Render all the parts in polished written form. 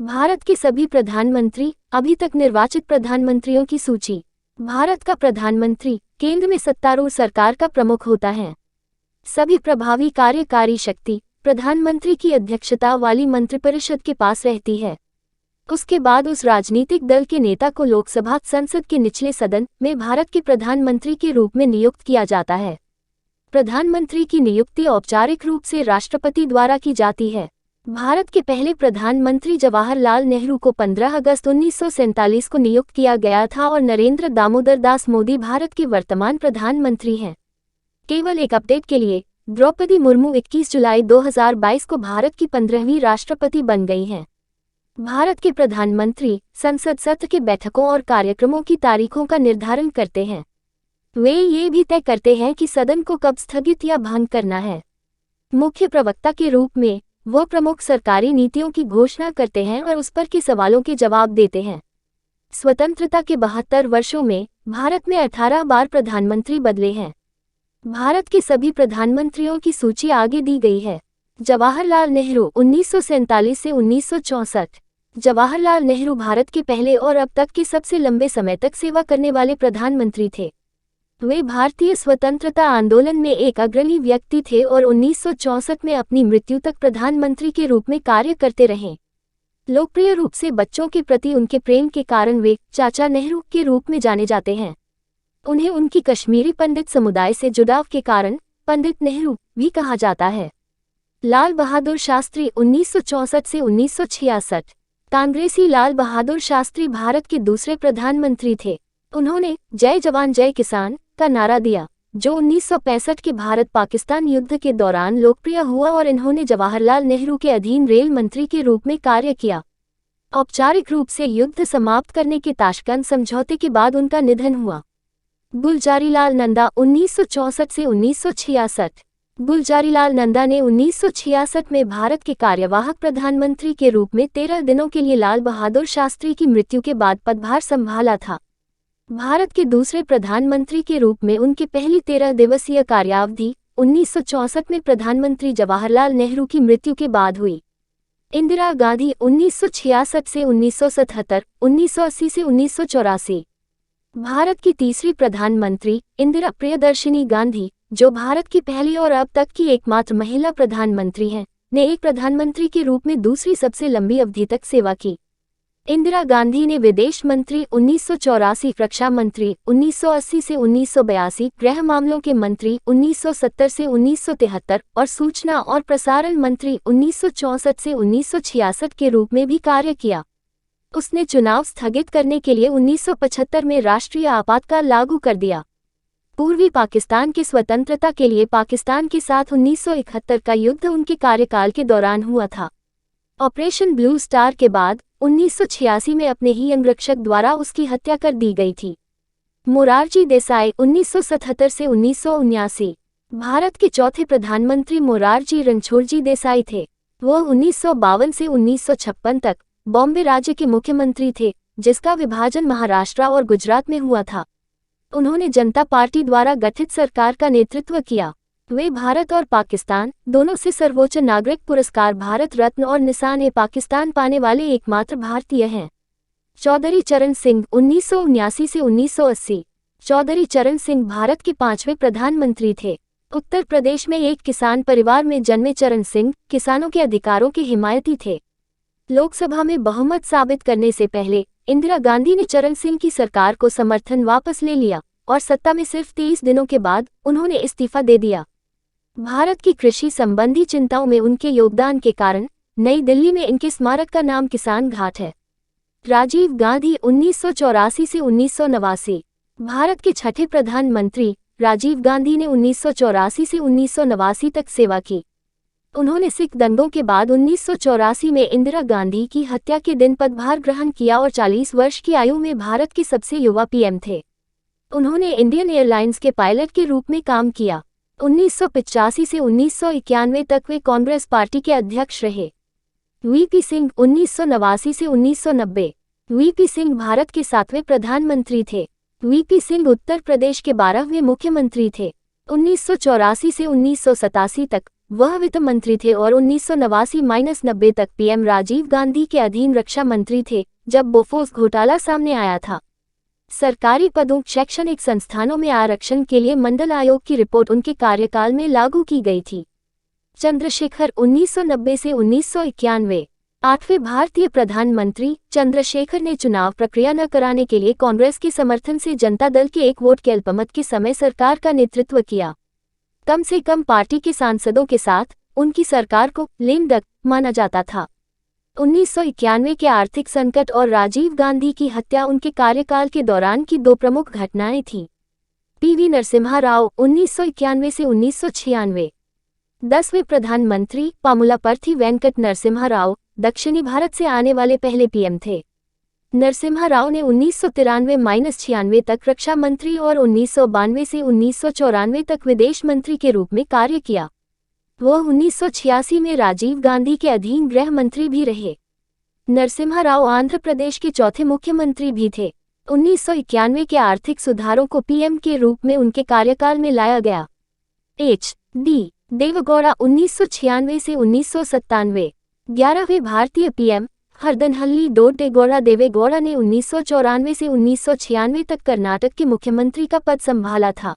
भारत के सभी प्रधानमंत्री, अभी तक निर्वाचित प्रधानमंत्रियों की सूची। भारत का प्रधानमंत्री केंद्र में सत्तारूढ़ सरकार का प्रमुख होता है। सभी प्रभावी कार्यकारी शक्ति प्रधानमंत्री की अध्यक्षता वाली मंत्रिपरिषद के पास रहती है। उसके बाद उस राजनीतिक दल के नेता को लोकसभा संसद के निचले सदन में भारत के प्रधानमंत्री के रूप में नियुक्त किया जाता है। प्रधानमंत्री की नियुक्ति औपचारिक रूप से राष्ट्रपति द्वारा की जाती है। भारत के पहले प्रधानमंत्री जवाहरलाल नेहरू को 15 अगस्त 1947 को नियुक्त किया गया था और नरेंद्र दामोदर दास मोदी भारत के वर्तमान प्रधानमंत्री हैं। केवल एक अपडेट के लिए, द्रौपदी मुर्मू 21 जुलाई 2022 को भारत की 15वीं राष्ट्रपति बन गई हैं। भारत के प्रधानमंत्री संसद सत्र के बैठकों और कार्यक्रमों की तारीखों का निर्धारण करते हैं। वे ये भी तय करते हैं कि सदन को कब स्थगित या भंग करना है। मुख्य प्रवक्ता के रूप में वो प्रमुख सरकारी नीतियों की घोषणा करते हैं और उस पर के सवालों के जवाब देते हैं। स्वतंत्रता के 72 वर्षों में भारत में 18 बार प्रधानमंत्री बदले हैं। भारत के सभी प्रधानमंत्रियों की सूची आगे दी गई है। जवाहरलाल नेहरू 1947 से 1964। जवाहरलाल नेहरू भारत के पहले और अब तक के सबसे लंबे समय तक सेवा करने वाले प्रधानमंत्री थे। वे भारतीय स्वतंत्रता आंदोलन में एक अग्रणी व्यक्ति थे और 1964 में अपनी मृत्यु तक प्रधानमंत्री के रूप में कार्य करते रहे। लोकप्रिय रूप से बच्चों के प्रति उनके प्रेम के कारण वे चाचा नेहरू के रूप में जाने जाते हैं। उन्हें उनकी कश्मीरी पंडित समुदाय से जुड़ाव के कारण पंडित नेहरू भी कहा जाता है। लाल बहादुर शास्त्री 1964 से 1966। कांग्रेसी लाल बहादुर शास्त्री भारत के दूसरे प्रधानमंत्री थे। उन्होंने जय जवान जय किसान का नारा दिया, जो 1965 के भारत पाकिस्तान युद्ध के दौरान लोकप्रिय हुआ और इन्होंने जवाहरलाल नेहरू के अधीन रेल मंत्री के रूप में कार्य किया। औपचारिक रूप से युद्ध समाप्त करने के ताशकंद समझौते के बाद उनका निधन हुआ। गुलजारीलाल नंदा 1964 से 1966। गुलजारीलाल नंदा ने 1966 में भारत के कार्यवाहक प्रधानमंत्री के रूप में 13 दिनों के लिए लाल बहादुर शास्त्री की मृत्यु के बाद पदभार संभाला था। भारत के दूसरे प्रधानमंत्री के रूप में उनकी पहली 13 दिवसीय कार्यावधि 1964 में प्रधानमंत्री जवाहरलाल नेहरू की मृत्यु के बाद हुई। इंदिरा गांधी 1966 से 1977, 1980 से 1984। भारत की तीसरी प्रधानमंत्री इंदिरा प्रियदर्शिनी गांधी, जो भारत की पहली और अब तक की एकमात्र महिला प्रधानमंत्री हैं, ने एक प्रधानमंत्री के रूप में दूसरी सबसे लंबी अवधि तक सेवा की। इंदिरा गांधी ने विदेश मंत्री 1984, रक्षा मंत्री 1980 से 1982, गृह मामलों के मंत्री 1970 से 1973 और सूचना और प्रसारण मंत्री 1964 से 1966 के रूप में भी कार्य किया। उसने चुनाव स्थगित करने के लिए 1975 में राष्ट्रीय आपातकाल लागू कर दिया। पूर्वी पाकिस्तान की स्वतंत्रता के लिए पाकिस्तान के साथ 1971 का युद्ध उनके कार्यकाल के दौरान हुआ था। ऑपरेशन ब्लू स्टार के बाद 1986 में अपने ही अंगरक्षक द्वारा उसकी हत्या कर दी गई थी। मोरारजी देसाई 1977 से 1979। भारत के चौथे प्रधानमंत्री मोरारजी रणछोड़जी देसाई थे। वह 1952 से 1956 तक बॉम्बे राज्य के मुख्यमंत्री थे, जिसका विभाजन महाराष्ट्र और गुजरात में हुआ था। उन्होंने जनता पार्टी द्वारा गठित सरकार का नेतृत्व किया। वे भारत और पाकिस्तान दोनों से सर्वोच्च नागरिक पुरस्कार भारत रत्न और निशान-ए-पाकिस्तान पाने वाले एकमात्र भारतीय हैं। चौधरी चरण सिंह 1979 से 1980। चौधरी चरण सिंह भारत के 5वें प्रधानमंत्री थे। उत्तर प्रदेश में एक किसान परिवार में जन्मे चरण सिंह किसानों के अधिकारों के हिमायती थे। लोकसभा में बहुमत साबित करने से पहले इंदिरा गांधी ने चरण सिंह की सरकार को समर्थन वापस ले लिया और सत्ता में सिर्फ 23 दिनों के बाद उन्होंने इस्तीफा दे दिया। भारत की कृषि संबंधी चिंताओं में उनके योगदान के कारण नई दिल्ली में इनके स्मारक का नाम किसान घाट है। राजीव गांधी 1984 से 1989। भारत के छठे प्रधानमंत्री राजीव गांधी ने 1984 से 1989 तक सेवा की। उन्होंने सिख दंगों के बाद 1984 में इंदिरा गांधी की हत्या के दिन पदभार ग्रहण किया और 40 वर्ष की आयु में भारत के सबसे युवा पीएम थे। उन्होंने इंडियन एयरलाइंस के पायलट के रूप में काम किया। 1985 से 1991 तक वे कांग्रेस पार्टी के अध्यक्ष रहे। वीपी सिंह 1989 से 1990। वीपी सिंह भारत के 7वें प्रधानमंत्री थे। वीपी सिंह उत्तर प्रदेश के 12वें मुख्यमंत्री थे। 1984 से 1987 तक वह वित्त मंत्री थे और 1989-90 तक पीएम राजीव गांधी के अधीन रक्षा मंत्री थे, जब बोफोर्स घोटाला सामने आया था। सरकारी पदों, शैक्षणिक संस्थानों में आरक्षण के लिए मंडल आयोग की रिपोर्ट उनके कार्यकाल में लागू की गई थी। चंद्रशेखर 1990 से 1991। 8वें भारतीय प्रधानमंत्री चंद्रशेखर ने चुनाव प्रक्रिया न कराने के लिए कांग्रेस के समर्थन से जनता दल के एक वोट के अल्पमत के समय सरकार का नेतृत्व किया। कम से कम पार्टी के सांसदों के साथ उनकी सरकार को लेम डक माना जाता था। 1991 के आर्थिक संकट और राजीव गांधी की हत्या उनके कार्यकाल के दौरान की दो प्रमुख घटनाएं थीं। पीवी नरसिम्हा राव 1991 से 1996। 10वें प्रधानमंत्री पामुलापर्थी वेंकट नरसिम्हा राव दक्षिणी भारत से आने वाले पहले पीएम थे। नरसिम्हा राव ने 1993-96 तक रक्षा मंत्री और 1992 से 1994 तक विदेश मंत्री के रूप में कार्य किया। वह 1986 में राजीव गांधी के अधीन गृह मंत्री भी रहे। नरसिम्हा राव आंध्र प्रदेश के चौथे मुख्यमंत्री भी थे। 1991 के आर्थिक सुधारों को पीएम के रूप में उनके कार्यकाल में लाया गया। H.D. देवेगौड़ा 1996 से 1997। 11वें भारतीय पीएम हरदनहल्ली देवेगौड़ा देवेगौड़ा ने 1994 से 1996 तक कर्नाटक के मुख्यमंत्री का पद संभाला था।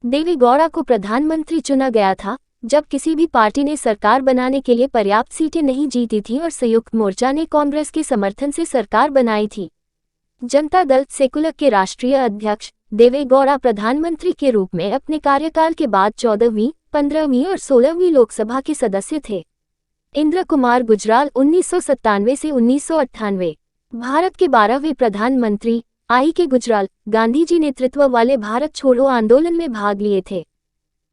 देवेगौड़ा को प्रधानमंत्री चुना गया था जब किसी भी पार्टी ने सरकार बनाने के लिए पर्याप्त सीटें नहीं जीती थीं और संयुक्त मोर्चा ने कांग्रेस के समर्थन से सरकार बनाई थी। जनता दल सेकुलर के राष्ट्रीय अध्यक्ष देवेगौड़ा प्रधानमंत्री के रूप में अपने कार्यकाल के बाद 14वीं, 15वीं और 16वीं लोकसभा के सदस्य थे। इंद्र कुमार गुजराल 1997 से 1998। भारत के 12वें प्रधानमंत्री आई के गुजराल गांधी जी नेतृत्व वाले भारत छोड़ो आंदोलन में भाग लिए थे।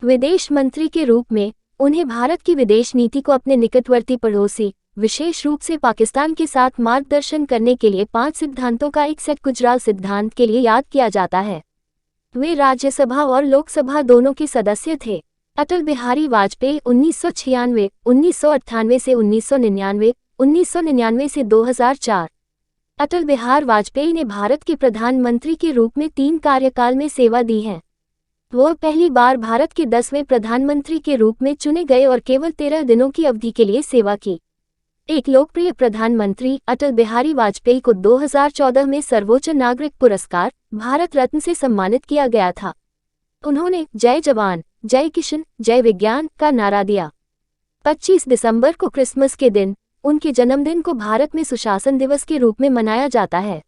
विदेश मंत्री के रूप में उन्हें भारत की विदेश नीति को अपने निकटवर्ती पड़ोसी, विशेष रूप से पाकिस्तान के साथ मार्गदर्शन करने के लिए 5 सिद्धांतों का एक सेट गुजराल सिद्धांत के लिए याद किया जाता है। वे राज्यसभा और लोकसभा दोनों के सदस्य थे। अटल बिहारी वाजपेयी 1996, 1998 से 1999, 1999 से 2004। अटल बिहारी वाजपेयी ने भारत के प्रधानमंत्री के रूप में 3 कार्यकाल में सेवा दी है। वह पहली बार भारत के 10वें प्रधानमंत्री के रूप में चुने गए और केवल 13 दिनों की अवधि के लिए सेवा की। एक लोकप्रिय प्रधानमंत्री अटल बिहारी वाजपेयी को 2014 में सर्वोच्च नागरिक पुरस्कार भारत रत्न से सम्मानित किया गया था। उन्होंने जय जवान, जय किशन, जय विज्ञान का नारा दिया। 25 दिसंबर को क्रिसमस के दिन उनके जन्मदिन को भारत में सुशासन दिवस के रूप में मनाया जाता है।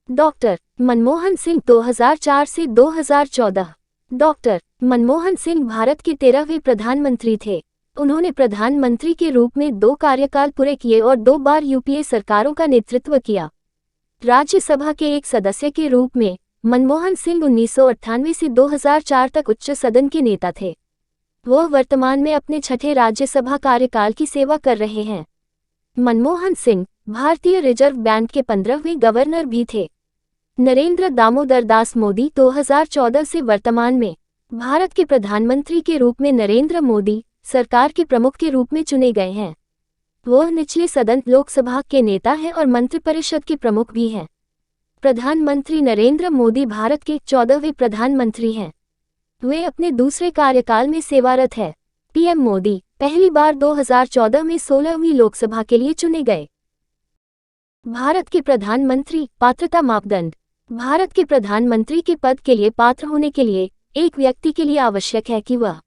डॉक्टर मनमोहन सिंह 2004 से 2014। डॉक्टर मनमोहन सिंह भारत के 13वें प्रधानमंत्री थे। उन्होंने प्रधानमंत्री के रूप में 2 कार्यकाल पूरे किए और 2 बार यूपीए सरकारों का नेतृत्व किया। राज्यसभा के एक सदस्य के रूप में मनमोहन सिंह 1998 से 2004 तक उच्च सदन के नेता थे। वह वर्तमान में अपने 6ठे राज्यसभा कार्यकाल की सेवा कर रहे हैं। मनमोहन सिंह भारतीय रिजर्व बैंक के 15वें गवर्नर भी थे। नरेंद्र दामोदर दास मोदी 2014 से वर्तमान में भारत के प्रधानमंत्री के रूप में नरेंद्र मोदी सरकार के प्रमुख के रूप में चुने गए हैं। वह निचले सदन लोकसभा के नेता हैं और मंत्रिपरिषद के प्रमुख भी हैं। प्रधानमंत्री नरेंद्र मोदी भारत के 14वें प्रधानमंत्री हैं। वे अपने दूसरे कार्यकाल में सेवारत हैं। पीएम मोदी पहली बार 2014 में 16वीं लोकसभा के लिए चुने गए। भारत के प्रधानमंत्री पात्रता मापदंड। भारत के प्रधानमंत्री के पद के लिए पात्र होने के लिए एक व्यक्ति के लिए आवश्यक है कि वह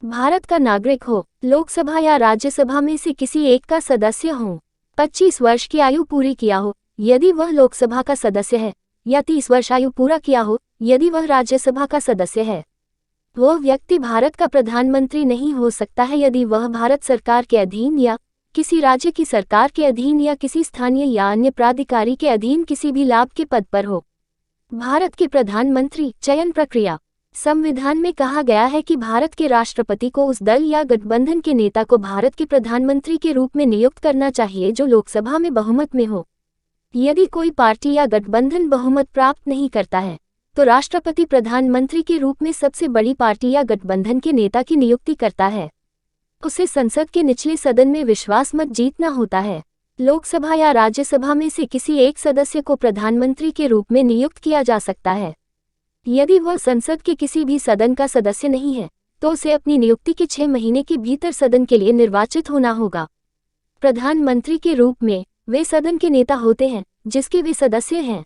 भारत का नागरिक हो, लोकसभा या राज्यसभा में से किसी एक का सदस्य हो, 25 वर्ष की आयु पूरी किया हो यदि वह लोकसभा का सदस्य है, या 30 वर्ष आयु पूरा किया हो यदि वह राज्यसभा का सदस्य है। वह व्यक्ति भारत का प्रधानमंत्री नहीं हो सकता है यदि वह भारत सरकार के अधीन या किसी राज्य की सरकार के अधीन या किसी स्थानीय या अन्य प्राधिकारी के अधीन किसी भी लाभ के पद पर हो। भारत के प्रधानमंत्री चयन प्रक्रिया। संविधान में कहा गया है कि भारत के राष्ट्रपति को उस दल या गठबंधन के नेता को भारत के प्रधानमंत्री के रूप में नियुक्त करना चाहिए जो लोकसभा में बहुमत में हो। यदि कोई पार्टी या गठबंधन बहुमत प्राप्त नहीं करता है तो राष्ट्रपति प्रधानमंत्री के रूप में सबसे बड़ी पार्टी या गठबंधन के नेता की नियुक्ति करता है। उसे संसद के निचले सदन में विश्वास मत जीतना होता है। लोकसभा या राज्यसभा में से किसी एक सदस्य को प्रधानमंत्री के रूप में नियुक्त किया जा सकता है। यदि वह संसद के किसी भी सदन का सदस्य नहीं है तो उसे अपनी नियुक्ति के 6 महीने के भीतर सदन के लिए निर्वाचित होना होगा। प्रधानमंत्री के रूप में वे सदन के नेता होते हैं जिसके वे सदस्य हैं।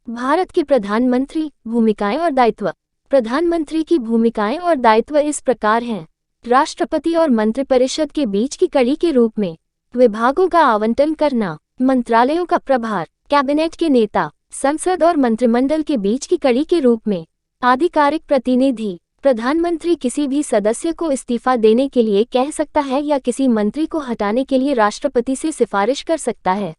भारत के प्रधानमंत्री भूमिकाएं और दायित्व। प्रधानमंत्री की भूमिकाएं और दायित्व इस प्रकार हैं। राष्ट्रपति और मंत्रिपरिषद के बीच की कड़ी के रूप में विभागों का आवंटन करना, मंत्रालयों का प्रभार, कैबिनेट के नेता, संसद और मंत्रिमंडल के बीच की कड़ी के रूप में आधिकारिक प्रतिनिधि। प्रधानमंत्री किसी भी सदस्य को इस्तीफा देने के लिए कह सकता है या किसी मंत्री को हटाने के लिए राष्ट्रपति से सिफारिश कर सकता है।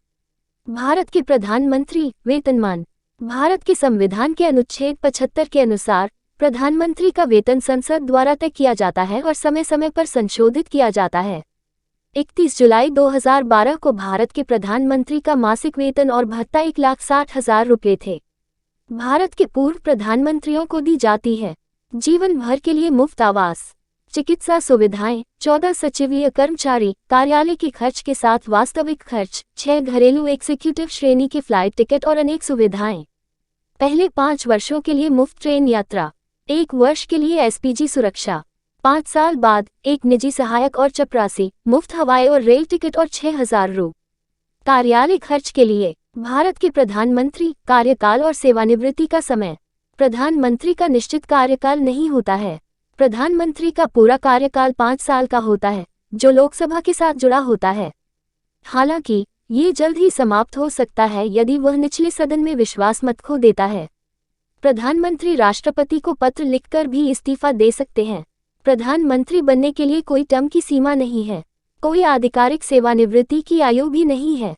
भारत के प्रधानमंत्री वेतनमान। भारत के संविधान के अनुच्छेद 75 के अनुसार प्रधानमंत्री का वेतन संसद द्वारा तय किया जाता है और समय समय पर संशोधित किया जाता है। 31 जुलाई 2012 को भारत के प्रधानमंत्री का मासिक वेतन और भत्ता 1,60,000 रुपये थे। भारत के पूर्व प्रधानमंत्रियों को दी जाती है जीवन भर के लिए मुफ्त आवास, चिकित्सा सुविधाएं, 14 सचिवीय कर्मचारी, कार्यालय के खर्च के साथ वास्तविक खर्च, 6 घरेलू एग्जीक्यूटिव श्रेणी के फ्लाइट टिकट और अनेक सुविधाएं। पहले 5 वर्षों के लिए मुफ्त ट्रेन यात्रा, 1 वर्ष के लिए एसपीजी सुरक्षा, 5 साल बाद एक निजी सहायक और चपरासी, मुफ्त हवाई और रेल टिकट और 6,000 रु। कार्यालय खर्च के लिए भारत के प्रधानमंत्री कार्यकाल और सेवानिवृत्ति का समय। प्रधानमंत्री का निश्चित कार्यकाल नहीं होता है। प्रधानमंत्री का पूरा कार्यकाल 5 साल का होता है, जो लोकसभा के साथ जुड़ा होता है। हालांकि ये जल्द ही समाप्त हो सकता है यदि वह निचले सदन में विश्वास मत खो देता है। प्रधानमंत्री राष्ट्रपति को पत्र लिखकर भी इस्तीफा दे सकते हैं। प्रधानमंत्री बनने के लिए कोई टर्म की सीमा नहीं है। कोई आधिकारिक सेवानिवृत्ति की आयु भी नहीं है।